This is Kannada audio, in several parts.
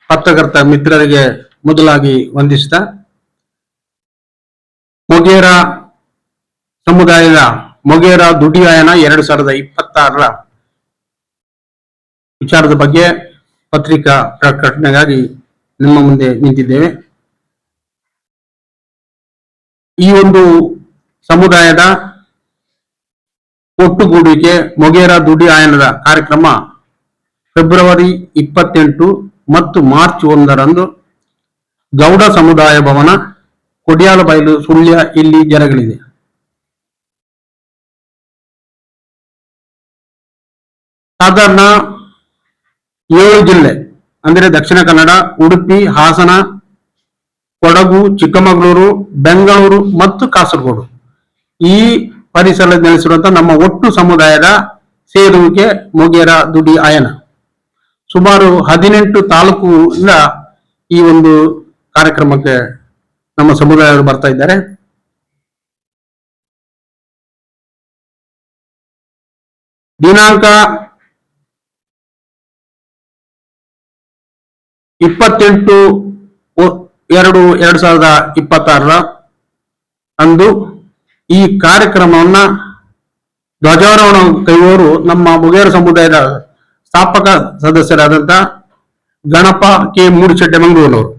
ಪತ್ರಕರ್ತ ಮಿತ್ರರಿಗೆ ಮೊದಲಾಗಿ ವಂದಿಸಿದ ಮೊಗೇರ ಸಮುದಾಯದ ಮೊಗೇರ ದುಡಿಯಾಯನ 2026ರ ವಿಚಾರದ ಬಗ್ಗೆ ಪತ್ರಿಕಾ ಪ್ರಕಟಣೆಗಾಗಿ ನಿಮ್ಮ ಮುಂದೆ ನಿಂತಿದ್ದೇವೆ. ಈ ಒಂದು ಸಮುದಾಯದ ಒಟ್ಟುಗೂಡುವಿಕೆ ಮೊಗೇರ ದುಡಿಯಾಯನದ ಕಾರ್ಯಕ್ರಮ ಫೆಬ್ರವರಿ 28 ಮತ್ತು ಮಾರ್ಚ್ 1ರಂದು ಗೌಡ ಸಮುದಾಯ ಭವನ, ಕೊಡಿಯಾಲಬೈಲು, ಸುಳ್ಯ ಇಲ್ಲಿ ಜರಗಲಿದೆ. ಸಾಧಾರಣ 7 ಜಿಲ್ಲೆ ಅಂದರೆ ದಕ್ಷಿಣ ಕನ್ನಡ, ಉಡುಪಿ, ಹಾಸನ, ಕೊಡಗು, ಚಿಕ್ಕಮಗಳೂರು, ಬೆಂಗಳೂರು ಮತ್ತು ಕಾಸರಗೋಡು ಈ ಪರಿಸರದಲ್ಲಿ ನೆಲೆಸಿರುವಂತಹ ನಮ್ಮ ಒಟ್ಟು ಸಮುದಾಯದ ಸೇರುವಿಕೆ ಮೊಗೇರ ದುಡಿಯಾಯನ. ಸುಮಾರು 18 ತಾಲೂಕಿನಿಂದ ಈ ಒಂದು ಕಾರ್ಯಕ್ರಮಕ್ಕೆ ನಮ್ಮ ಸಮುದಾಯವರು ಬರ್ತಾ ಇದ್ದಾರೆ. ದಿನಾಂಕ 28/2/2026 ಅಂದು ಈ ಕಾರ್ಯಕ್ರಮವನ್ನ ಧ್ವಜಾರೋಹಣ ಕೈಯುವವರು ನಮ್ಮ ಮೊಗೇರ ಸಮುದಾಯದ ಸ್ಥಾಪಕ ಸದಸ್ಯರಾದಂತ ಗಣಪ ಕೆ ಮೂಡಿಶೆಟ್ಟಿ ಮಂಗಳೂರಿನವರು.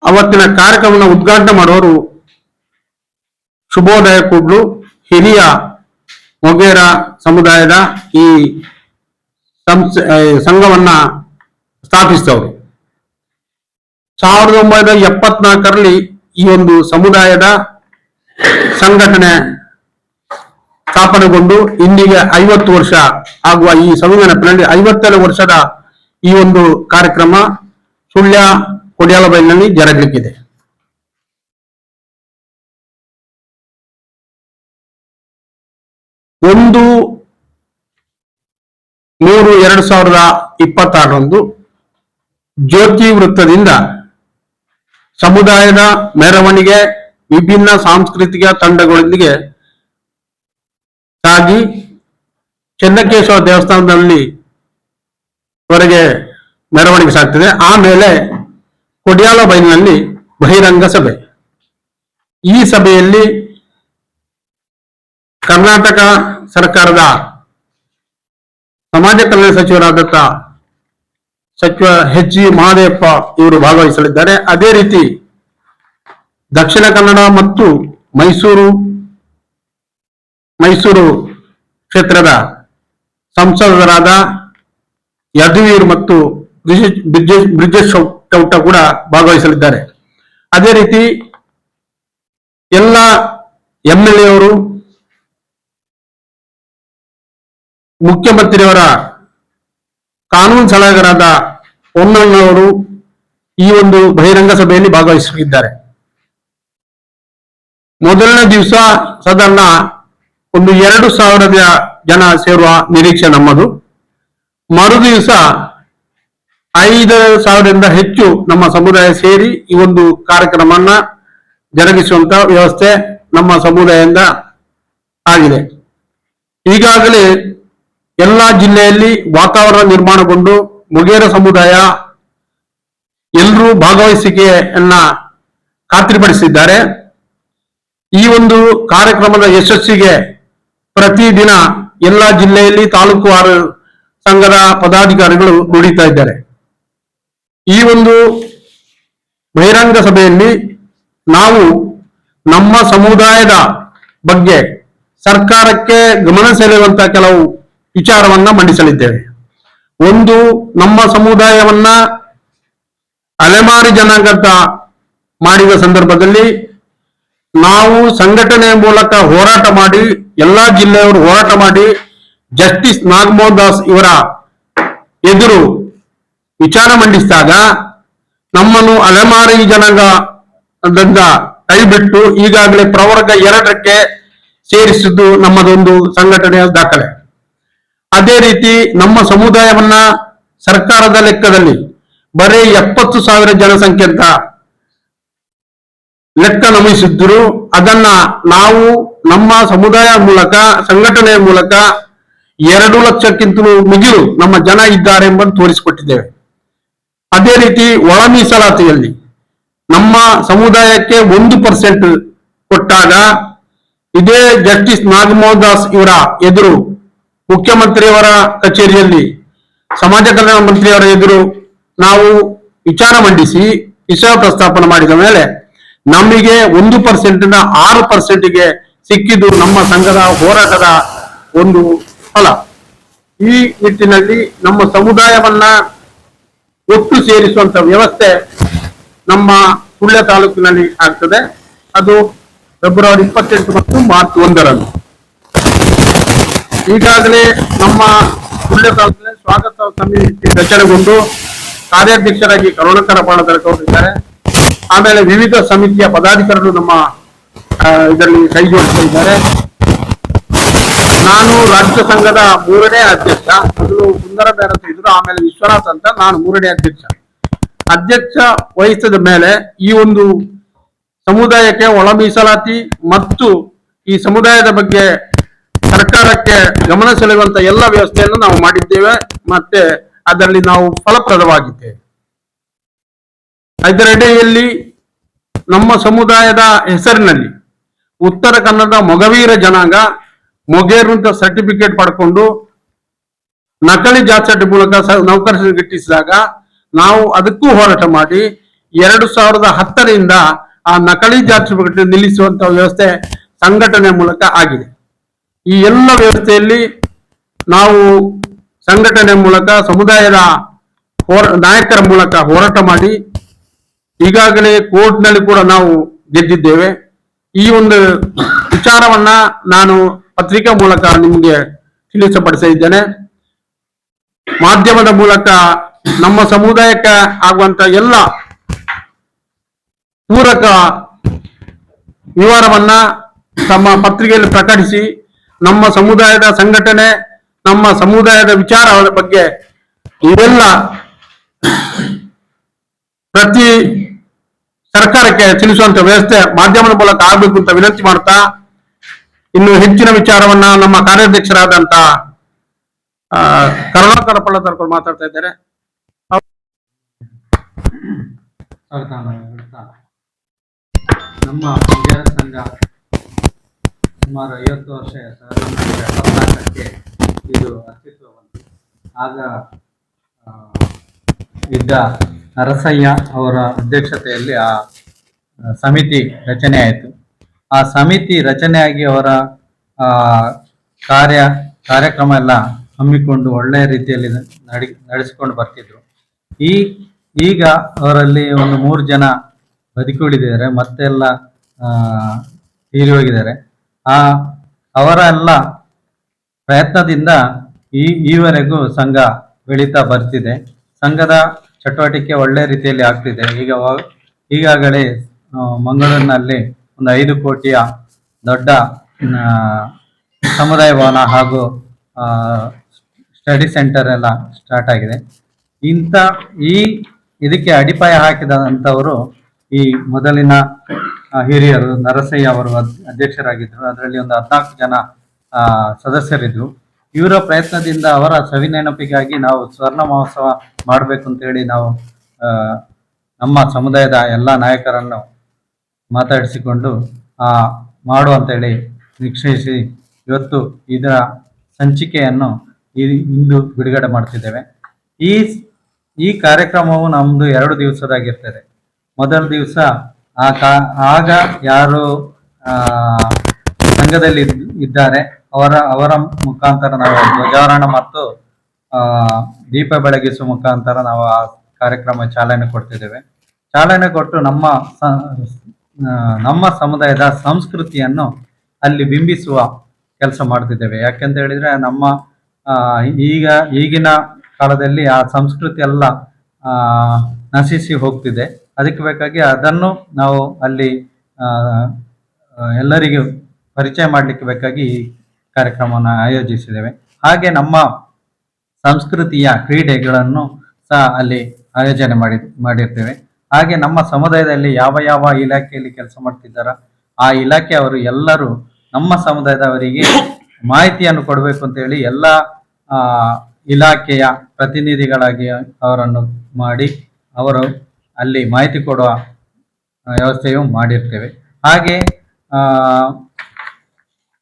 ಅವತ್ತಿನ ಕಾರ್ಯಕ್ರಮವನ್ನು ಉದ್ಘಾಟನೆ ಮಾಡುವವರು ಶುಭೋದಯ ಕೂಡ್ಲು, ಹಿರಿಯ ಮೊಗೇರ ಸಮುದಾಯದ ಈ ಸಂಘವನ್ನ ಸ್ಥಾಪಿಸಿದವರು. 1974ರಲ್ಲಿ ಈ ಒಂದು ಸಮುದಾಯದ ಸಂಘಟನೆ ಸ್ಥಾಪನೆಗೊಂಡು ಇಂದಿಗೆ 50 ವರ್ಷ ಆಗುವ ಈ ಸಂಘಟನೆಯಲ್ಲಿ 57 ವರ್ಷದ ಈ ಒಂದು ಕಾರ್ಯಕ್ರಮ ಸುಳ್ಯ ಕೊಡಿಯಾಲಬೈಲಿನಲ್ಲಿ ಜರಗಲಿಕ್ಕಿದೆ. ಒಂದು 3/2/2026 ಜ್ಯೋತಿ ವೃತ್ತದಿಂದ ಸಮುದಾಯದ ಮೆರವಣಿಗೆ ವಿಭಿನ್ನ ಸಾಂಸ್ಕೃತಿಕ ತಂಡಗಳೊಂದಿಗೆ ಸಾಗಿ ಚೆನ್ನಕೇಶವ ದೇವಸ್ಥಾನದಲ್ಲಿ ವರೆಗೆ ಮೆರವಣಿಗೆ ಸಾಗ್ತದೆ. ಆಮೇಲೆ ಕೊಡಿಯಾಲಬೈಲಿನಲ್ಲಿ ಬಹಿರಂಗ ಸಭೆ. ಈ ಸಭೆಯಲ್ಲಿ ಕರ್ನಾಟಕ ಸರ್ಕಾರದ ಸಮಾಜ ಕಲ್ಯಾಣ ಸಚಿವರಾದಂಥ ಸಚಿವ ಎಚ್ ಜಿ ಮಹದೇವಪ್ಪ ಇವರು ಭಾಗವಹಿಸಲಿದ್ದಾರೆ. ಅದೇ ರೀತಿ ದಕ್ಷಿಣ ಕನ್ನಡ ಮತ್ತು ಮೈಸೂರು ಕ್ಷೇತ್ರದ ಸಂಸದರಾದ ಯದುವೀರ್ ಮತ್ತು ಬ್ರಿಜೇಶ್ ಚೌಟ ಕೂಡ ಭಾಗವಹಿಸಲಿದ್ದಾರೆ. ಅದೇ ರೀತಿ ಎಲ್ಲ MLA ಅವರು, ಮುಖ್ಯಮಂತ್ರಿಯವರ ಕಾನೂನು ಸಲಹೆಗಾರರಾದ ಹೊನ್ನಣ್ಣವರು ಈ ಒಂದು ಬಹಿರಂಗ ಸಭೆಯಲ್ಲಿ ಭಾಗವಹಿಸಲಿದ್ದಾರೆ. ಮೊದಲನೇ ದಿವಸ ಸಾಧಾರಣ ಒಂದು 2,000 ಜನ ಸೇರುವ ನಿರೀಕ್ಷೆ ನಮ್ಮದು. ಮರು ದಿವಸ 5,000ರಿಂದ ಹೆಚ್ಚು ನಮ್ಮ ಸಮುದಾಯ ಸೇರಿ ಈ ಒಂದು ಕಾರ್ಯಕ್ರಮವನ್ನ ಜರುಗಿಸುವಂತ ವ್ಯವಸ್ಥೆ ನಮ್ಮ ಸಮುದಾಯದಿಂದ ಆಗಿದೆ. ಈಗಾಗಲೇ ಎಲ್ಲಾ ಜಿಲ್ಲೆಯಲ್ಲಿ ವಾತಾವರಣ ನಿರ್ಮಾಣಗೊಂಡು ಮೊಗೇರ ಸಮುದಾಯ ಎಲ್ಲರೂ ಭಾಗವಹಿಸಿಕೆಯನ್ನ ಖಾತ್ರಿಪಡಿಸಿದ್ದಾರೆ. ಈ ಒಂದು ಕಾರ್ಯಕ್ರಮದ ಯಶಸ್ಸಿಗೆ ಪ್ರತಿದಿನ ಎಲ್ಲಾ ಜಿಲ್ಲೆಯಲ್ಲಿ ತಾಲೂಕುವಾರು ಸಂಘದ ಪದಾಧಿಕಾರಿಗಳು ದುಡಿತಾ ಇದ್ದಾರೆ. ಈ ಒಂದು ಬಹಿರಂಗ ಸಭೆಯಲ್ಲಿ ನಾವು ನಮ್ಮ ಸಮುದಾಯದ ಬಗ್ಗೆ ಸರ್ಕಾರಕ್ಕೆ ಗಮನ ಸೆಳೆಯುವಂತಹ ಕೆಲವು ವಿಚಾರವನ್ನ ಮಂಡಿಸಲಿದ್ದೇವೆ. ಒಂದು, ನಮ್ಮ ಸಮುದಾಯವನ್ನ ಅಲೆಮಾರಿ ಜನಾಂಗ ಮಾಡಿದ ಸಂದರ್ಭದಲ್ಲಿ ನಾವು ಸಂಘಟನೆಯ ಮೂಲಕ ಹೋರಾಟ ಮಾಡಿ, ಎಲ್ಲಾ ಜಿಲ್ಲೆಯವರು ಹೋರಾಟ ಮಾಡಿ ಜಸ್ಟಿಸ್ ನಾಗಮೋಹನ್ ದಾಸ್ ಇವರ ಎದುರು ವಿಚಾರ ಮಂಡಿಸಿದಾಗ ನಮ್ಮನ್ನು ಅಲೆಮಾರಿ ಜನಾಂಗದಿಂದ ಕೈಬಿಟ್ಟು ಈಗಾಗಲೇ ಪ್ರವರ್ಗ 2ಕ್ಕೆ ಸೇರಿಸಿದ್ದು ನಮ್ಮದೊಂದು ಸಂಘಟನೆಯ ದಾಖಲೆ. ಅದೇ ರೀತಿ ನಮ್ಮ ಸಮುದಾಯವನ್ನ ಸರ್ಕಾರದ ಲೆಕ್ಕದಲ್ಲಿ ಬರೀ 70,000 ಜನಸಂಖ್ಯೆ ಅಂತ ಲೆಕ್ಕ ನಮೂದಿಸಿದ್ರು. ಅದನ್ನ ನಾವು ನಮ್ಮ ಸಮುದಾಯ ಮೂಲಕ, ಸಂಘಟನೆಯ ಮೂಲಕ 2 ಲಕ್ಷಕ್ಕಿಂತಲೂ ಮಿಗಿಲು ನಮ್ಮ ಜನ ಇದ್ದಾರೆ ಎಂಬುದನ್ನು ತೋರಿಸಿಕೊಟ್ಟಿದ್ದೇವೆ. ಅದೇ ರೀತಿ ಒಳ ಮೀಸಲಾತಿಯಲ್ಲಿ ನಮ್ಮ ಸಮುದಾಯಕ್ಕೆ 1% ಕೊಟ್ಟಾಗ ಇದೇ ಜಸ್ಟಿಸ್ ನಾಗಮೋಹನ್ ದಾಸ್ ಇವರ ಎದುರು ಮುಖ್ಯಮಂತ್ರಿಯವರ ಕಚೇರಿಯಲ್ಲಿ ಸಮಾಜ ಕಲ್ಯಾಣ ಮಂತ್ರಿಯವರ ಎದುರು ನಾವು ವಿಚಾರ ಮಂಡಿಸಿ ವಿಷಯ ಪ್ರಸ್ತಾಪನೆ ಮಾಡಿದ ಮೇಲೆ ನಮಗೆ 1% 6%ಗೆ ಸಿಕ್ಕಿದ್ದು ನಮ್ಮ ಸಂಘದ ಹೋರಾಟದ ಒಂದು ಫಲ. ಈ ನಿಟ್ಟಿನಲ್ಲಿ ನಮ್ಮ ಸಮುದಾಯವನ್ನ ಒಟ್ಟು ಸೇರಿಸುವಂತ ವ್ಯವಸ್ಥೆ ನಮ್ಮ ಸುಳ್ಯ ತಾಲೂಕಿನಲ್ಲಿ ಆಗ್ತದೆ. ಅದು ಫೆಬ್ರವರಿ 28 ಮತ್ತು ಮಾರ್ಚ್ 1ರಂದು. ಈಗಾಗಲೇ ನಮ್ಮ ಸುಳ್ಯ ತಾಲೂಕಿನಲ್ಲಿ ಸ್ವಾಗತ ಸಮಿತಿ ರಚನೆಗೊಂಡು ಕಾರ್ಯಾಧ್ಯಕ್ಷರಾಗಿ ಕರುಣಾಕರ ಪಾಣದರಕವರಿದ್ದಾರೆ. ಆಮೇಲೆ ವಿವಿಧ ಸಮಿತಿಯ ಪದಾಧಿಕಾರಿಗಳು ನಮ್ಮ ಇದರಲ್ಲಿ ಕೈ ಜೋಡಿಸ್ತಾ ಇದ್ದಾರೆ. ನಾನು ರಾಷ್ಟ್ರ ಸಂಘದ 3ನೇ ಅಧ್ಯಕ್ಷ, ಮೊದಲು ಸುಂದರ ಬೇರತ ಇದ್ರು, ಆಮೇಲೆ ವಿಶ್ವನಾಥ್ ಅಂತ, ನಾನು 3ನೇ ಅಧ್ಯಕ್ಷ ವಹಿಸಿದ ಮೇಲೆ ಈ ಒಂದು ಸಮುದಾಯಕ್ಕೆ ಒಳ ಮೀಸಲಾತಿ ಮತ್ತು ಈ ಸಮುದಾಯದ ಬಗ್ಗೆ ಸರ್ಕಾರಕ್ಕೆ ಗಮನ ಸೆಳೆಯುವಂತ ಎಲ್ಲ ವ್ಯವಸ್ಥೆಯನ್ನು ನಾವು ಮಾಡಿದ್ದೇವೆ. ಮತ್ತೆ ಅದರಲ್ಲಿ ನಾವು ಫಲಪ್ರದವಾಗಿದ್ದೇವೆ. ಇದರಡಿಯಲ್ಲಿ ನಮ್ಮ ಸಮುದಾಯದ ಹೆಸರಿನಲ್ಲಿ ಉತ್ತರ ಕನ್ನಡ ಮೊಗವೀರ ಜನಾಂಗ ಮೊಗೇರು ಅಂತ ಸರ್ಟಿಫಿಕೇಟ್ ಪಡ್ಕೊಂಡು ನಕಲಿ ಜಾತಿ ಸರ್ಟಿಫಿಕೇಟ್ ಮೂಲಕ ನೌಕರರಿಗೆ ಗಿಟ್ಟಿಸಿದಾಗ ನಾವು ಅದಕ್ಕೂ ಹೋರಾಟ ಮಾಡಿ 2010ರಿಂದ ಆ ನಕಲಿ ಜಾತಿ ಸರ್ಟಿಫಿಕೇಟ್ ನಿಲ್ಲಿಸುವಂತ ವ್ಯವಸ್ಥೆ ಸಂಘಟನೆ ಮೂಲಕ ಆಗಿದೆ. ಈ ಎಲ್ಲ ವ್ಯವಸ್ಥೆಯಲ್ಲಿ ನಾವು ಸಂಘಟನೆ ಮೂಲಕ ಸಮುದಾಯದ ನಾಯಕರ ಮೂಲಕ ಹೋರಾಟ ಮಾಡಿ ಈಗಾಗಲೇ ಕೋರ್ಟ್ನಲ್ಲಿ ಕೂಡ ನಾವು ಗೆದ್ದಿದ್ದೇವೆ. ಈ ಒಂದು ವಿಚಾರವನ್ನ ನಾನು ಪತ್ರಿಕಾ ಮೂಲಕ ನಿಮಗೆ ತಿಳಿಸಪಡಿಸಿದ್ದೇನೆ. ಮಾಧ್ಯಮದ ಮೂಲಕ ನಮ್ಮ ಸಮುದಾಯಕ್ಕೆ ಆಗುವಂತ ಎಲ್ಲ ಪೂರಕ ವಿವರವನ್ನ ತಮ್ಮ ಪತ್ರಿಕೆಯಲ್ಲಿ ಪ್ರಕಟಿಸಿ ನಮ್ಮ ಸಮುದಾಯದ ಸಂಘಟನೆ, ನಮ್ಮ ಸಮುದಾಯದ ವಿಚಾರದ ಬಗ್ಗೆ ಇವೆಲ್ಲ ಪ್ರತಿ ಸರ್ಕಾರಕ್ಕೆ ತಿಳಿಸುವಂತ ವ್ಯವಸ್ಥೆ ಮಾಧ್ಯಮದ ಮೂಲಕ ಆಗಬೇಕು ಅಂತ ವಿನಂತಿ ಮಾಡ್ತಾ, ಇನ್ನು ಹೆಚ್ಚಿನ ವಿಚಾರವನ್ನ ನಮ್ಮ ಕಾರ್ಯಾಧ್ಯಕ್ಷರಾದಂತ ಕರುಣಾಕರ ಪಳ್ಳದರ್ಕರ್ ಮಾತಾಡ್ತಾ ಇದ್ದಾರೆ. ನಮ್ಮ ವಿಜಯ ಸಂಘ ಸುಮಾರು 50 ವರ್ಷ 1974ಕ್ಕೆ ಇದು ಅಸ್ತಿತ್ವ ಬಂತು. ಆಗ ಇದ್ದ ನರಸಯ್ಯ ಅವರ ಅಧ್ಯಕ್ಷತೆಯಲ್ಲಿ ಆ ಸಮಿತಿ ರಚನೆ ಆಯಿತು. ಆ ಸಮಿತಿ ರಚನೆಯಾಗಿ ಅವರ ಕಾರ್ಯಕ್ರಮ ಎಲ್ಲ ಹಮ್ಮಿಕೊಂಡು ಒಳ್ಳೆಯ ರೀತಿಯಲ್ಲಿ ನಡೆಸಿಕೊಂಡು ಬರ್ತಿದ್ರು. ಈಗ ಅವರಲ್ಲಿ ಒಂದು 3 ಜನ ಬದುಕುಳಿದಿದ್ದಾರೆ, ಮತ್ತೆಲ್ಲ ತೀರಿ ಹೋಗಿದ್ದಾರೆ. ಅವರ ಎಲ್ಲ ಪ್ರಯತ್ನದಿಂದ ಈವರೆಗೂ ಸಂಘ ಬೆಳೀತಾ ಬರ್ತಿದೆ. ಸಂಘದ ಚಟುವಟಿಕೆ ಒಳ್ಳೆ ರೀತಿಯಲ್ಲಿ ಆಗ್ತಿದೆ. ಈಗಾಗಲೇ ಮಂಗಳೂರಿನಲ್ಲಿ ಒಂದು 5 ಕೋಟಿಯ ದೊಡ್ಡ ಸಮುದಾಯ ಭವನ ಹಾಗೂ ಸ್ಟಡಿ ಸೆಂಟರ್ ಎಲ್ಲ ಸ್ಟಾರ್ಟ್ ಆಗಿದೆ. ಇದಕ್ಕೆ ಅಡಿಪಾಯ ಹಾಕಿದಂಥವರು ಈ ಮೊದಲಿನ ಹಿರಿಯರು ನರಸಯ್ಯ ಅವರು ಅಧ್ಯಕ್ಷರಾಗಿದ್ದರು. ಅದರಲ್ಲಿ ಒಂದು 14 ಜನ ಸದಸ್ಯರಿದ್ರು. ಇವರ ಪ್ರಯತ್ನದಿಂದ ಅವರ ಸವಿನೆನಪಿಗಾಗಿ ನಾವು ಸ್ವರ್ಣ ಮಹೋತ್ಸವ ಮಾಡಬೇಕು ಅಂತೇಳಿ ನಾವು ನಮ್ಮ ಸಮುದಾಯದ ಎಲ್ಲ ನಾಯಕರನ್ನು ಮಾತಾಡಿಸಿಕೊಂಡು ಮಾಡುವಂತೇಳಿ ನಿಶ್ಚಯಿಸಿ ಇವತ್ತು ಇದರ ಸಂಚಿಕೆಯನ್ನು ಇಂದು ಬಿಡುಗಡೆ ಮಾಡ್ತಿದ್ದೇವೆ. ಈ ಕಾರ್ಯಕ್ರಮವು ನಮ್ಮದು 2 ದಿವಸದಾಗಿರ್ತದೆ. ಮೊದಲ ದಿವಸ ಆಗ ಯಾರು ಸಂಘದಲ್ಲಿ ಇದ್ದಾರೆ ಅವರ ಮುಖಾಂತರ ನಾವು ಧ್ವಜಾರೋಹಣ ಮತ್ತು ದೀಪ ಬೆಳಗಿಸುವ ಮುಖಾಂತರ ನಾವು ಆ ಕಾರ್ಯಕ್ರಮ ಚಾಲನೆ ಕೊಡ್ತಿದ್ದೇವೆ. ಚಾಲನೆ ಕೊಟ್ಟು ನಮ್ಮ ಸಮುದಾಯದ ಸಂಸ್ಕೃತಿಯನ್ನು ಅಲ್ಲಿ ಬಿಂಬಿಸುವ ಕೆಲಸ ಮಾಡ್ತಿದ್ದೇವೆ. ಯಾಕೆಂತ ಹೇಳಿದ್ರೆ ನಮ್ಮ ಈಗಿನ ಕಾಲದಲ್ಲಿ ಆ ಸಂಸ್ಕೃತಿ ಎಲ್ಲ ನಶಿಸಿ ಹೋಗ್ತಿದೆ. ಅದಕ್ಕೆ ಬೇಕಾಗಿ ಅದನ್ನು ನಾವು ಅಲ್ಲಿ ಎಲ್ಲರಿಗೂ ಪರಿಚಯ ಮಾಡಲಿಕ್ಕೆ ಬೇಕಾಗಿ ಈ ಕಾರ್ಯಕ್ರಮವನ್ನು ಆಯೋಜಿಸಿದ್ದೇವೆ. ಹಾಗೆ ನಮ್ಮ ಸಂಸ್ಕೃತಿಯ ಕ್ರೀಡೆಗಳನ್ನು ಸಹ ಅಲ್ಲಿ ಆಯೋಜನೆ ಮಾಡಿರ್ತೇವೆ. ಹಾಗೆ ನಮ್ಮ ಸಮುದಾಯದಲ್ಲಿ ಯಾವ ಇಲಾಖೆಯಲ್ಲಿ ಕೆಲಸ ಮಾಡ್ತಿದ್ದಾರೋ ಆ ಇಲಾಖೆಯವರು ಎಲ್ಲರೂ ನಮ್ಮ ಸಮುದಾಯದವರಿಗೆ ಮಾಹಿತಿಯನ್ನು ಕೊಡಬೇಕು ಅಂತೇಳಿ ಎಲ್ಲ ಇಲಾಖೆಯ ಪ್ರತಿನಿಧಿಗಳಾಗಿ ಅವರನ್ನು ಮಾಡಿ ಅವರು ಅಲ್ಲಿ ಮಾಹಿತಿ ಕೊಡುವ ವ್ಯವಸ್ಥೆಯು ಮಾಡಿರ್ತೇವೆ. ಹಾಗೆ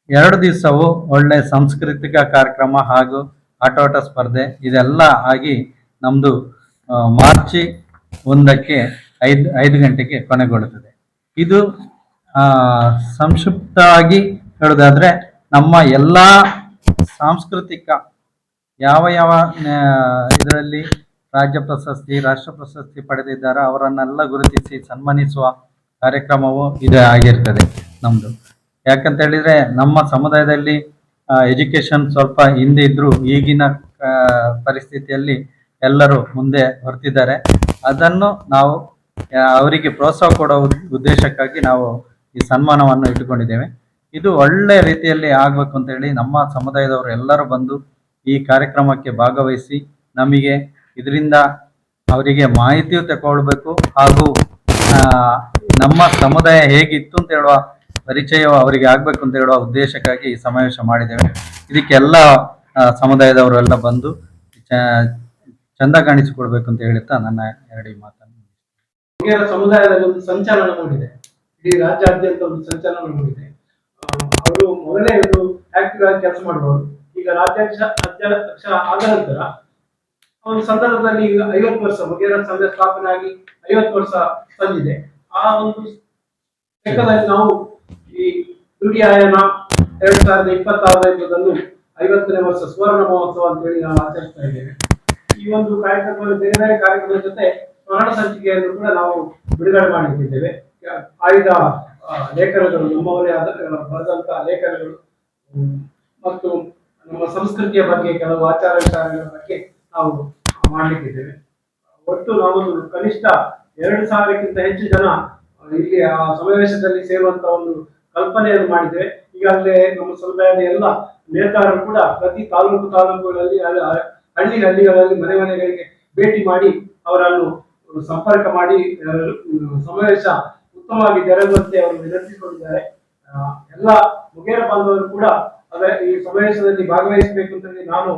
2 ದಿವಸವು ಒಳ್ಳೆ ಸಾಂಸ್ಕೃತಿಕ ಕಾರ್ಯಕ್ರಮ ಹಾಗೂ ಆಟೋಟ ಸ್ಪರ್ಧೆ ಇದೆಲ್ಲ ಆಗಿ ನಮ್ಮದು ಮಾರ್ಚ್ 1ಕ್ಕೆ 5 ಗಂಟೆಗೆ ಕೊನೆಗೊಳ್ಳುತ್ತದೆ. ಇದು ಸಂಕ್ಷಿಪ್ತವಾಗಿ ಹೇಳೋದಾದ್ರೆ ನಮ್ಮ ಎಲ್ಲ ಸಾಂಸ್ಕೃತಿಕ ಯಾವ ಇದರಲ್ಲಿ ರಾಜ್ಯ ಪ್ರಶಸ್ತಿ, ರಾಷ್ಟ್ರ ಪ್ರಶಸ್ತಿ ಪಡೆದಿದ್ದಾರೆ ಅವರನ್ನೆಲ್ಲ ಗುರುತಿಸಿ ಸನ್ಮಾನಿಸುವ ಕಾರ್ಯಕ್ರಮವು ಇದು ಆಗಿರ್ತದೆ ನಮ್ಮದು. ಯಾಕಂತ ಹೇಳಿದ್ರೆ ನಮ್ಮ ಸಮುದಾಯದಲ್ಲಿ ಎಜುಕೇಶನ್ ಸ್ವಲ್ಪ ಹಿಂದೆ ಇದ್ರು ಈಗಿನ ಪರಿಸ್ಥಿತಿಯಲ್ಲಿ ಎಲ್ಲರೂ ಮುಂದೆ ಬರ್ತಿದ್ದಾರೆ. ಅದನ್ನು ನಾವು ಅವರಿಗೆ ಪ್ರೋತ್ಸಾಹ ಕೊಡೋ ಉದ್ದೇಶಕ್ಕಾಗಿ ನಾವು ಈ ಸನ್ಮಾನವನ್ನು ಇಟ್ಟುಕೊಂಡಿದ್ದೇವೆ. ಇದು ಒಳ್ಳೆ ರೀತಿಯಲ್ಲಿ ಆಗ್ಬೇಕು ಅಂತ ಹೇಳಿ ನಮ್ಮ ಸಮುದಾಯದವರು ಎಲ್ಲರೂ ಬಂದು ಈ ಕಾರ್ಯಕ್ರಮಕ್ಕೆ ಭಾಗವಹಿಸಿ ನಮಗೆ ಇದರಿಂದ ಅವರಿಗೆ ಮಾಹಿತಿಯು ತಗೊಳ್ಬೇಕು ಹಾಗೂ ನಮ್ಮ ಸಮುದಾಯ ಹೇಗಿತ್ತು ಅಂತ ಹೇಳುವ ಪರಿಚಯ ಅವರಿಗೆ ಆಗ್ಬೇಕು ಅಂತ ಹೇಳುವ ಉದ್ದೇಶಕ್ಕಾಗಿ ಈ ಸಮಾವೇಶ ಮಾಡಿದ್ದೇವೆ. ಇದಕ್ಕೆ ಎಲ್ಲ ಸಮುದಾಯದವರೆಲ್ಲ ಬಂದು ಚಂದ ಕಾಣಿಸಿಕೊಡ್ಬೇಕು ಅಂತ ಹೇಳ್ತಾ ನನ್ನ 2 ಮಾತನ್ನು. ಸಮುದಾಯದಲ್ಲಿ ಒಂದು ಸಂಚಲನ ಮೂಡಿದೆ, ಇಡೀ ರಾಜ್ಯಾದ್ಯಂತ ಒಂದು ಸಂಚಲನ ಮೂಡಿದೆ. ಅವರು ಮೊದಲೇ ಒಂದು ಆಕ್ಟಿವ್ ಆಗಿ ಕೆಲಸ ಮಾಡುವವರು. ಈಗ ರಾಜ್ಯಾಧ್ಯಕ್ಷ ಆದ ನಂತರ ಒಂದು ಸಂದರ್ಭದಲ್ಲಿ ಈಗ 50 ವರ್ಷ ಮೊಗೇರ ಸಂಘ ಸ್ಥಾಪನೆ ಆಗಿ 50 ವರ್ಷ ಬಂದಿದೆ. ಆ ಒಂದು ಲೆಕ್ಕದಲ್ಲಿ ನಾವು ಈ ದುಡಿಯಾಯನ 2026 ಎಂಬುದನ್ನು 50ನೇ ವರ್ಷ ಸುವರ್ಣ ಮಹೋತ್ಸವ ಅಂತ ಹೇಳಿ ನಾವು ಆಚರಿಸ್ತಾ ಇದ್ದೇವೆ. ಈ ಒಂದು ಕಾರ್ಯಕ್ರಮದಲ್ಲಿ ಬೇರೆ ಬೇರೆ ಕಾರ್ಯಕ್ರಮದ ಜೊತೆ ಸ್ಮರಣ ಸಂಚಿಕೆಯನ್ನು ಕೂಡ ನಾವು ಬಿಡುಗಡೆ ಮಾಡಿದ್ದೇವೆ. ಆಯ್ದ ಲೇಖನಗಳು, ನಮ್ಮವರೇ ಆದ ಬರೆದಂತಹ ಲೇಖನಗಳು ಮತ್ತು ನಮ್ಮ ಸಂಸ್ಕೃತಿಯ ಬಗ್ಗೆ ಕೆಲವು ಆಚಾರ ವಿಚಾರಗಳ ಬಗ್ಗೆ ನಾವು ಮಾಡಲಿಕ್ಕಿದ್ದೇವೆ. ಒಟ್ಟು ನಾವೊಂದು ಕನಿಷ್ಠ 2,000ಕ್ಕಿಂತ ಹೆಚ್ಚು ಜನ ಇಲ್ಲಿ ಆ ಸಮಾವೇಶದಲ್ಲಿ ಸೇರುವಂತ ಒಂದು ಕಲ್ಪನೆಯನ್ನು ಮಾಡಿದ್ದೇವೆ. ಈಗಾಗಲೇ ನಮ್ಮ ಸಮುದಾಯದ ಎಲ್ಲ ನೇತಾರರು ಕೂಡ ಪ್ರತಿ ತಾಲೂಕುಗಳಲ್ಲಿ ಹಳ್ಳಿಗಳಲ್ಲಿ ಮನೆಗಳಿಗೆ ಭೇಟಿ ಮಾಡಿ ಅವರನ್ನು ಸಂಪರ್ಕ ಮಾಡಿ ಸಮಾವೇಶ ಉತ್ತಮವಾಗಿ ಜರುಗುವಂತೆ ಅವರು ವಿನಂತಿಸಿಕೊಂಡಿದ್ದಾರೆ. ಎಲ್ಲ ಮೊಗೇರ ಬಾಂಧವರು ಕೂಡ ಈ ಸಮಾವೇಶದಲ್ಲಿ ಭಾಗವಹಿಸಬೇಕು ಅಂತ ನಾನು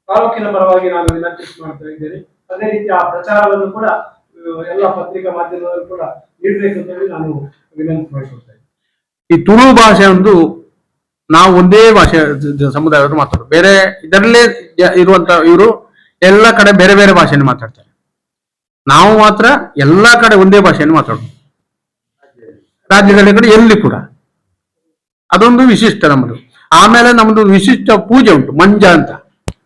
ತಾಲೂಕಿನ ಪರವಾಗಿ ನಾನು ವಿನಂತಿ ಮಾಡ್ತಾ ಇದ್ದೇನೆ. ಅದೇ ರೀತಿ ಆ ಪ್ರಚಾರವನ್ನು ಕೂಡ ಎಲ್ಲ ಪತ್ರಿಕಾ ಮಾಧ್ಯಮದವರು ಕೂಡ ನೀಡಬೇಕು ಅಂತ ಹೇಳಿ ನಾನು ವಿನಂತಿ ಮಾಡಿಕೊಳ್ತಾ ಇದ್ದೇನೆ. ಈ ತುಳು ಭಾಷೆ ಒಂದು ನಾವು ಒಂದೇ ಭಾಷೆ ಸಮುದಾಯವರು ಮಾತಾಡೋದು, ಬೇರೆ ಇದರಲ್ಲೇ ಇರುವಂತ ಇವರು ಎಲ್ಲ ಕಡೆ ಬೇರೆ ಬೇರೆ ಭಾಷೆಯನ್ನು ಮಾತಾಡ್ತಾರೆ. ನಾವು ಮಾತ್ರ ಎಲ್ಲಾ ಕಡೆ ಒಂದೇ ಭಾಷೆಯನ್ನು ಮಾತಾಡೋದು, ರಾಜ್ಯಗಳ ಕಡೆ ಎಲ್ಲಿ ಕೂಡ. ಅದೊಂದು ವಿಶಿಷ್ಟ ನಮ್ಮದು. ಆಮೇಲೆ ನಮ್ದು ವಿಶಿಷ್ಟ ಪೂಜೆ ಉಂಟು,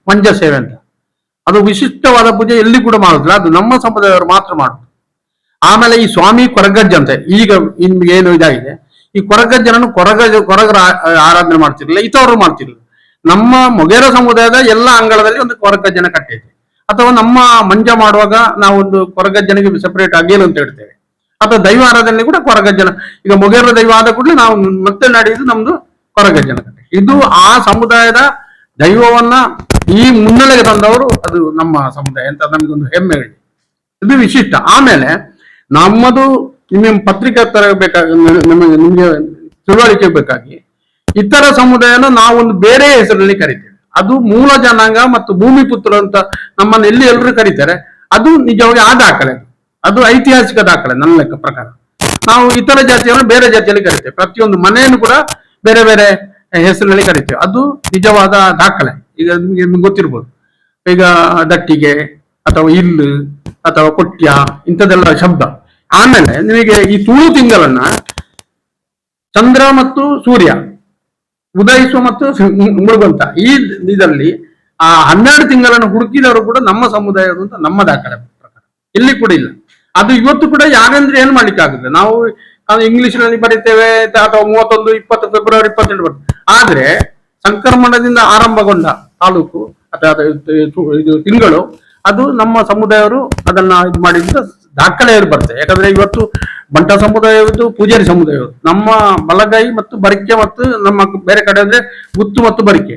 ಮಂಜ ಸೇವೆ ಅಂತ. ಅದು ವಿಶಿಷ್ಟವಾದ ಪೂಜೆ ಎಲ್ಲಿ ಕೂಡ ಮಾಡುದಿಲ್ಲ, ಅದು ನಮ್ಮ ಸಮುದಾಯವರು ಮಾತ್ರ ಮಾಡುದು. ಆಮೇಲೆ ಈ ಸ್ವಾಮಿ ಕೊರಗಜ್ಜ ಅಂತ ಈಗ ಏನು ಇದಾಗಿದೆ, ಈ ಕೊರಗಜ್ಜನನ್ನು ಕೊರಗರ ಆರಾಧನೆ ಮಾಡ್ತಿರ್ಲಿಲ್ಲ, ಇತವರು ಮಾಡ್ತಿರ್ಲಿಲ್ಲ. ನಮ್ಮ ಮೊಗೇರ ಸಮುದಾಯದ ಎಲ್ಲ ಅಂಗಳದಲ್ಲಿ ಒಂದು ಕೊರಗಜ್ಜನ ಕಟ್ಟೈತೆ. ಅಥವಾ ನಮ್ಮ ಮಂಜ ಮಾಡುವಾಗ ನಾವು ಒಂದು ಕೊರಗಜ್ಜನಿಗೆ ಸೆಪರೇಟ್ ಅಗೇಲು ಅಂತ ಹೇಳ್ತೇವೆ. ಅಥವಾ ದೈವ ಆರಾಧನೆ ಕೂಡ ಕೊರಗಜ್ಜನ, ಈಗ ಮೊಗೇರ ದೈವ ಆದ ಕೂಡಲೇ ನಾವು ಮತ್ತೆ ನಡೆಯುದು ನಮ್ದು ಕೊರಗಜ್ಜನ ಕಟ್ಟೆ. ಇದು ಆ ಸಮುದಾಯದ ದೈವವನ್ನ ಈ ಮುನ್ನೆಲೆಗೆ ತಂದವರು, ಅದು ನಮ್ಮ ಸಮುದಾಯ ಅಂತ ನಮಗೊಂದು ಹೆಮ್ಮೆ ಇದೆ. ಇದು ವಿಶಿಷ್ಟ. ಆಮೇಲೆ ನಮ್ಮದು ನಿಮಗೆ ಪತ್ರಿಕೆ ನಿಮಗೆ ತಿಳುವಳಿಕೆ ಬೇಕಾಗಿ ಇತರ ಸಮುದಾಯನ ನಾವೊಂದು ಬೇರೆ ಹೆಸರಲ್ಲಿ ಕರಿತೇವೆ. ಅದು ಮೂಲ ಜನಾಂಗ ಮತ್ತು ಭೂಮಿ ಪುತ್ರ ಅಂತ ನಮ್ಮನ್ನು ಎಲ್ಲರೂ ಕರೀತಾರೆ. ಅದು ನಿಜವಾಗಿ ಆ ದಾಖಲೆ, ಅದು ಐತಿಹಾಸಿಕ ದಾಖಲೆ. ನನ್ನ ಲೆಕ್ಕ ಪ್ರಕಾರ ನಾವು ಇತರ ಜಾತಿಯನ್ನು ಬೇರೆ ಜಾತಿಯಲ್ಲಿ ಕರಿತೇವೆ. ಪ್ರತಿಯೊಂದು ಮನೆಯನ್ನು ಕೂಡ ಬೇರೆ ಬೇರೆ ಹೆಸರಿನಲ್ಲಿ ಕರಿತೇವೆ. ಅದು ನಿಜವಾದ ದಾಖಲೆ. ಈಗ ನಿಮ್ಗೆ ಗೊತ್ತಿರ್ಬೋದು, ಈಗ ದಟ್ಟಿಗೆ ಅಥವಾ ಇಲ್ಲು ಅಥವಾ ಕೊಟ್ಯ ಇಂಥದ್ದೆಲ್ಲ ಶಬ್ದ. ಆಮೇಲೆ ನಿಮಗೆ ಈ ತುಳು ತಿಂಗಳನ್ನ ಚಂದ್ರ ಮತ್ತು ಸೂರ್ಯ ಉದಯಿಸುವ ಮತ್ತು ಮುಳುಗುವಂತ ಈ ಇದರಲ್ಲಿ ಆ 12 ತಿಂಗಳನ್ನು ಹುಡುಕಿದವರು ಕೂಡ ನಮ್ಮ ಸಮುದಾಯದ ಅಂತ ನಮ್ಮ ದಾಖಲೆ ಪ್ರಕಾರ ಎಲ್ಲಿ ಕೂಡ ಇಲ್ಲ. ಅದು ಇವತ್ತು ಕೂಡ ಯಾರೆಂದ್ರೆ ಏನ್ ಮಾಡ್ಲಿಕ್ಕೆ ಆಗುತ್ತೆ. ನಾವು ಇಂಗ್ಲಿಷ್ ನಲ್ಲಿ ಬರೀತೇವೆ ಅಥವಾ 31, 20 ಫೆಬ್ರವರಿ 28 ಬರ್ತದೆ. ಆದ್ರೆ ಸಂಕ್ರಮಣದಿಂದ ಆರಂಭಗೊಂಡ ತಾಲೂಕು ಅಥವಾ ಇದು ತಿಂಗಳು ಅದು ನಮ್ಮ ಸಮುದಾಯವರು ಅದನ್ನ ಇದು ಮಾಡಿದ್ರೆ ದಾಖಲೆಯಲ್ಲಿ ಬರ್ತದೆ. ಯಾಕಂದ್ರೆ ಇವತ್ತು ಬಂಟ ಸಮುದಾಯದ್ದು ಪೂಜಾರಿ ಸಮುದಾಯವರು, ನಮ್ಮ ಬಲಗೈ ಮತ್ತು ಬರಿಕೆ ಮತ್ತು ನಮ್ಮ ಬೇರೆ ಕಡೆ ಅಂದ್ರೆ ಗುತ್ತು ಮತ್ತು ಬರಿಕೆ,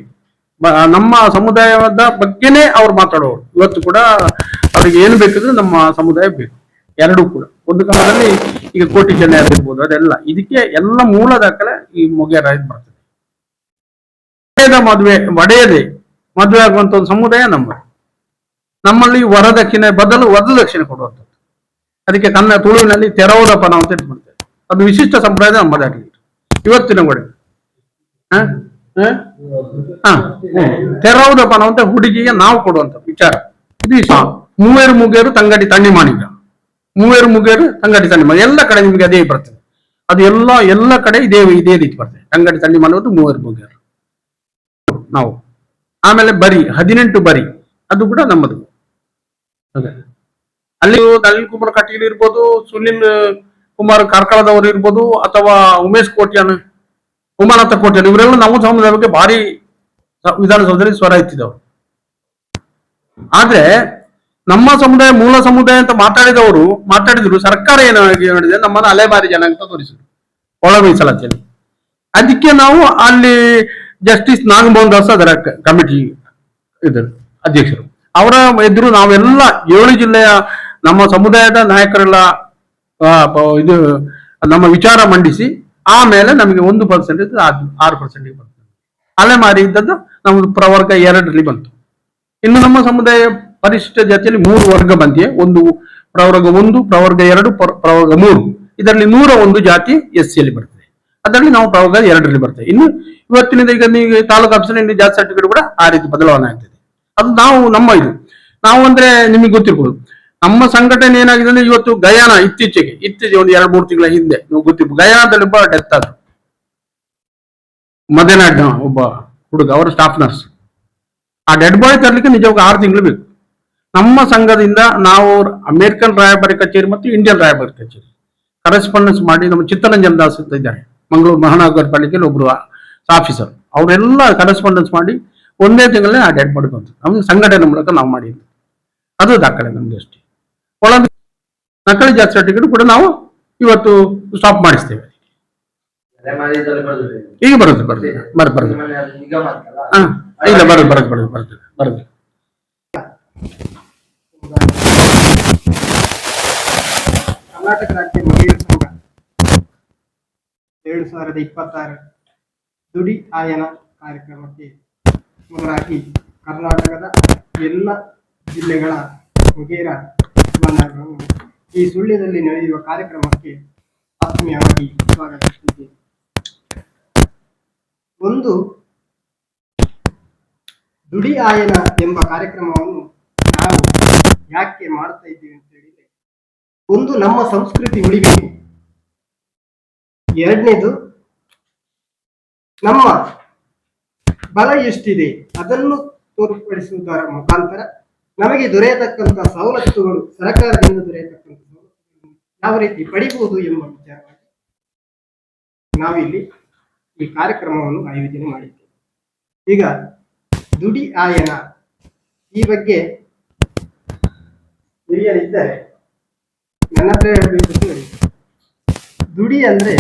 ನಮ್ಮ ಸಮುದಾಯದ ಬಗ್ಗೆನೇ ಅವ್ರು ಮಾತಾಡೋರು. ಇವತ್ತು ಕೂಡ ಅವ್ರಿಗೆ ಏನು ಬೇಕಿದ್ರೆ ನಮ್ಮ ಸಮುದಾಯ ಬೇಕು, ಎರಡೂ ಕೂಡ. ಒಂದು ಕಾಲದಲ್ಲಿ ಈಗ ಕೋಟಿ ಜನ ಇರ್ಬೋದು, ಅದೆಲ್ಲ ಇದಕ್ಕೆ ಎಲ್ಲ ಮೂಲ ದಾಖಲೆ ಈ ಮೊಗೇರ ಇದು ಬರ್ತದೆ. ಒಡೆಯದೇ ಮದುವೆ ಆಗುವಂತ ಒಂದು ಸಮುದಾಯ ನಮ್ಮ ನಮ್ಮಲ್ಲಿ ವರದಕ್ಷಿಣೆ ಬದಲು ವರದಕ್ಷಿಣೆ ಕೊಡುವಂಥದ್ದು. ಅದಕ್ಕೆ ತುಳುವಿನಲ್ಲಿ ತೆರವುದಪನ ಅಂತ ಇಟ್ಕೊಳ್ತೇವೆ. ಅದು ವಿಶಿಷ್ಟ ಸಂಪ್ರದಾಯ ನಮ್ಮದಾಗಲಿ ಇವತ್ತಿನ ಕೂಡ. ತೆರವುದಪನ ಅಂತ ಹುಡುಗಿಗೆ ನಾವು ಕೊಡುವಂತ ವಿಚಾರ ಇದು. ಮೂವೇರು ಮುಗೇರು ತಂಗಡಿ ತಣ್ಣಿ ಮಾಡಿದ, ಮೂವೇರು ಮುಗೇರು ತಂಗಡಿ ತಣ್ಣಿ ಮಾಡಿ ಎಲ್ಲ ಕಡೆ ನಿಮ್ಗೆ ಅದೇ ಬರ್ತದೆ. ಅದು ಎಲ್ಲ ಕಡೆ ಇದೇ ರೀತಿ ಬರ್ತದೆ. ತಂಗಡಿ ತಣ್ಣಿ ಮಾಡುವುದು ಮೂವೇರು ಮುಗೇರು ನಾವು. ಆಮೇಲೆ ಬರಿ 18 ಬರಿ ಅದು ಕೂಡ ನಮ್ಮದು. ಅಲ್ಲಿ ನಳಿನ್ ಕುಮಾರ್ ಕಟೀಲ್ ಇರ್ಬೋದು, ಸುನಿಲ್ ಕುಮಾರ್ ಕಾರ್ಕಳದವರು ಇರ್ಬೋದು, ಅಥವಾ ಉಮೇಶ್ ಕೋಟ್ಯಾನ್, ಉಮಾನಾಥ ಕೋಟ್ಯಾನ್, ಇವರೆಲ್ಲ ನಮ್ಮ ಸಮುದಾಯದ ಬಗ್ಗೆ ಭಾರಿ ವಿಧಾನಸೌಧದಲ್ಲಿ ಸ್ವರ ಎತ್ತಿದವರು. ಆದ್ರೆ ನಮ್ಮ ಸಮುದಾಯ ಮೂಲ ಸಮುದಾಯ ಅಂತ ಮಾತಾಡಿದ್ರು ಸರ್ಕಾರ ಏನಾಗಿ ಮಾಡಿದೆ, ನಮ್ಮನ್ನು ಅಲೆಮಾರಿ ಜನ ಅಂತ ತೋರಿಸಿದ್ರು ಒಳ ಮೀಸಲಾತಿಯಲ್ಲಿ. ಅದಕ್ಕೆ ನಾವು ಅಲ್ಲಿ ಜಸ್ಟಿಸ್ ನಾಗಮೋಹನ್ ದಾಸ್ ಅದರ ಕಮಿಟಿ ಇದ್ದರು ಅಧ್ಯಕ್ಷರು. ಅವರ ಎದುರು ನಾವೆಲ್ಲ 7 ಜಿಲ್ಲೆಯ ನಮ್ಮ ಸಮುದಾಯದ ನಾಯಕರೆಲ್ಲ ಇದು ನಮ್ಮ ವಿಚಾರ ಮಂಡಿಸಿ ಆಮೇಲೆ ನಮಗೆ 1% 6% ಬರ್ತದೆ. ಅಲೆಮಾರಿ ಇದ್ದದ್ದು ನಮ್ದು ಪ್ರವರ್ಗ 2ರಲ್ಲಿ ಬಂತು. ಇನ್ನು ನಮ್ಮ ಸಮುದಾಯ ಪರಿಶಿಷ್ಟ ಜಾತಿಯಲ್ಲಿ 3 ವರ್ಗ ಬಂದಿದೆ. ಒಂದು ಪ್ರವರ್ಗ 1, ಪ್ರವರ್ಗ 2, ಪ್ರವರ್ಗ 3. ಇದರಲ್ಲಿ 101 ಜಾತಿ SC ಬರ್ತದೆ. ಅದರಲ್ಲಿ ನಾವು ಪ್ರವರ್ಗ 2ರಲ್ಲಿ ಬರ್ತೇವೆ. ಇನ್ನು ಇವತ್ತಿನಿಂದ ಈಗ ನೀವು ತಾಲೂಕು ಆಫೀಸಲ್ಲಿ ಜಾತಿ ಸರ್ಟಿಫಿಕೇಟ್ ಕೂಡ ಆ ರೀತಿ ಬದಲಾವಣೆ ಆಗ್ತದೆ. ಅದು ನಾವು ಅಂದ್ರೆ ನಿಮಗೆ ಗೊತ್ತಿರ್ಬೋದು. ನಮ್ಮ ಸಂಘಟನೆ ಏನಾಗಿದೆ ಅಂದ್ರೆ ಇವತ್ತು ಗಯಾನ ಇತ್ತೀಚೆಗೆ ಒಂದು 2-3 ತಿಂಗಳ ಹಿಂದೆ ನೀವು ಗೊತ್ತಿರ್ಬೋದು, ಗಯಾನದಲ್ಲಿ ಒಬ್ಬ ಡೆತ್ ಆದ್ರು. ಮದನಾಡ್ ಒಬ್ಬ ಹುಡುಗ, ಅವರ ಸ್ಟಾಫ್ ನರ್ಸ್. ಆ ಡೆಡ್ ಬಾಯ್ ತರಲಿಕ್ಕೆ ನಿಜವಾಗಿ 6 ತಿಂಗಳು ಬೇಕು. ನಮ್ಮ ಸಂಘದಿಂದ ನಾವು ಅಮೆರಿಕನ್ ರಾಯಭಾರಿ ಕಚೇರಿ ಮತ್ತು ಇಂಡಿಯನ್ ರಾಯಭಾರಿ ಕಚೇರಿ ಕರೆಸ್ಪಾಂಡೆನ್ಸ್ ಮಾಡಿ, ನಮ್ಮ ಚಿತ್ತರಂಜನ್ ದಾಸ್ ಅಂತ ಇದ್ದಾರೆ ಮಂಗಳೂರು ಮಹಾನಗರ ಪಾಲಿಕೆಯಲ್ಲಿ ಒಬ್ರು ಆಫೀಸರ್, ಅವರೆಲ್ಲ ಕರೆಸ್ಪಾಂಡೆನ್ಸ್ ಮಾಡಿ 1ನೇ ತಿಂಗಳೇ ಆ ಡೆಡ್ ಬಾಡಿ ಬಂತು. ನಮ್ಗೆ ಸಂಘಟನೆ ಮೂಲಕ ನಾವು ಮಾಡಿದ್ದು ಅದು ದಾಖಲೆ ನಮ್ಗೆ ಅಷ್ಟೇ. ಒಳ ನಕಲಿ ಜಾತಿ ಸರ್ಟಿಫಿಕೇಟ್ ಕೂಡ ನಾವು ಇವತ್ತು ಸ್ಟಾಪ್ ಮಾಡಿಸ್ತೇವೆ. ಈಗ ಬರುತ್ತೆ ಇಲ್ಲ ಬರುತ್ತೆ. ಕರ್ನಾಟಕ ರಾಜ್ಯ ಮಹಿಳಾ ಸಂಘ 2026 ದುಡಿ ಆಯನ ಕಾರ್ಯಕ್ರಮಕ್ಕೆ ಮೊದಲಾಗಿ ಕರ್ನಾಟಕದ ಎಲ್ಲ ಜಿಲ್ಲೆಗಳ ಮುಖೇರ ಈ ಸುಳ್ಯದಲ್ಲಿ ನಡೆಯುವ ಕಾರ್ಯಕ್ರಮಕ್ಕೆ ಆತ್ಮೀಯವಾಗಿ ಸ್ವಾಗತಿಸುತ್ತಿದ್ದೇನೆ. ಒಂದು ದುಡಿ ಆಯನ ಎಂಬ ಕಾರ್ಯಕ್ರಮವನ್ನು ನಾವು ಯಾಕೆ ಮಾಡ್ತಾ ಇದ್ದೀವಿ ಅಂತ ಹೇಳಿದ್ರೆ, ಒಂದು ನಮ್ಮ ಸಂಸ್ಕೃತಿ ಉಳಿಬೇಕು, ಎರಡನೇದು ನಮ್ಮ ಬಲ ಎಷ್ಟಿದೆ ಅದನ್ನು ತೋರ್ಪಡಿಸುವುದರ ಮುಖಾಂತರ ನಮಗೆ ದೊರೆಯತಕ್ಕಂಥ ಸವಲತ್ತುಗಳು, ಸರ್ಕಾರದಿಂದ ದೊರೆಯತಕ್ಕಂಥ ಸವಲತ್ತುಗಳನ್ನು ಯಾವ ರೀತಿ ಪಡಿಬಹುದು ಎಂಬ ವಿಚಾರವಾಗಿ ನಾವಿಲ್ಲಿ ಈ ಕಾರ್ಯಕ್ರಮವನ್ನು ಆಯೋಜನೆ ಮಾಡಿದ್ದೇವೆ. ಈಗ ದುಡಿ ಆಯನ ಈ ಬಗ್ಗೆ ಹಿರಿಯರಿದ್ದರೆ ನನ್ನ ಹತ್ರ ಹೇಳಬೇಕು ಅಂತ ಹೇಳಿ. ದುಡಿ ಅಂದ್ರೆ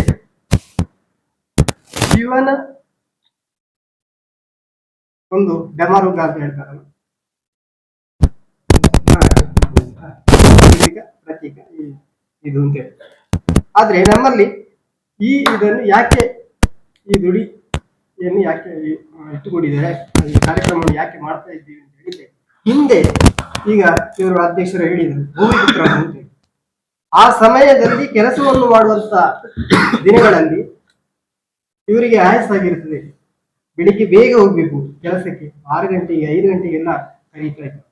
ಶಿವನ ಒಂದು ಡಮರುಗ ಅಂತ ಹೇಳ್ತಾರಲ್ಲ, ಪ್ರತೀಕ ಇದು ಅಂತ ಹೇಳಿ. ಆದ್ರೆ ನಮ್ಮಲ್ಲಿ ಇದನ್ನು ಯಾಕೆ ಈ ದುಡಿಯನ್ನು ಯಾಕೆ ಇಟ್ಟುಕೊಂಡಿದ್ದಾರೆ, ಈ ಕಾರ್ಯಕ್ರಮವನ್ನು ಯಾಕೆ ಮಾಡ್ತಾ ಇದ್ದೀವಿ ಅಂತ ಹೇಳಿದ್ರೆ, ಹಿಂದೆ ಈಗ ಇವರು ಅಧ್ಯಕ್ಷರು ಹೇಳಿದರು ಭೂಮಿಪುತ್ರ ಅಂತ ಹೇಳಿ, ಆ ಸಮಯದಲ್ಲಿ ಕೆಲಸವನ್ನು ಮಾಡುವಂತ ದಿನಗಳಲ್ಲಿ ಇವರಿಗೆ ಆಯಸ್ಸಾಗಿರುತ್ತದೆ. ಬೆಳಿಗ್ಗೆ ಬೇಗ ಹೋಗ್ಬೇಕು ಕೆಲಸಕ್ಕೆ, 6 ಗಂಟೆಗೆ 5 ಗಂಟೆಗೆಲ್ಲ ಕರೀತಾ ಇದ್ರು.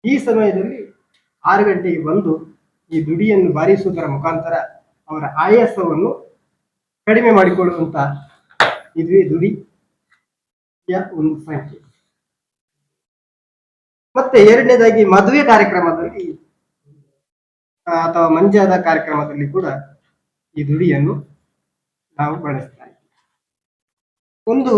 ಈ ಸಮಯದಲ್ಲಿ 6 ಗಂಟೆಗೆ ಬಂದು ಈ ದುಡಿಯನ್ನು ಬಾರಿಸುವುದರ ಮುಖಾಂತರ ಅವರ ಆಯಾಸವನ್ನು ಕಡಿಮೆ ಮಾಡಿಕೊಳ್ಳುವಂತ ಇದುವೇ ದುಡಿಯ ಒಂದು ಸಂಖ್ಯೆ. ಮತ್ತೆ ಎರಡನೇದಾಗಿ ಮದುವೆ ಕಾರ್ಯಕ್ರಮದಲ್ಲಿ ಅಥವಾ ಮಂಜಾದ ಕಾರ್ಯಕ್ರಮದಲ್ಲಿ ಕೂಡ ಈ ದುಡಿಯನ್ನು ನಾವು ಬಳಸ್ತಾ ಇದ್ದೀವಿ. ಒಂದು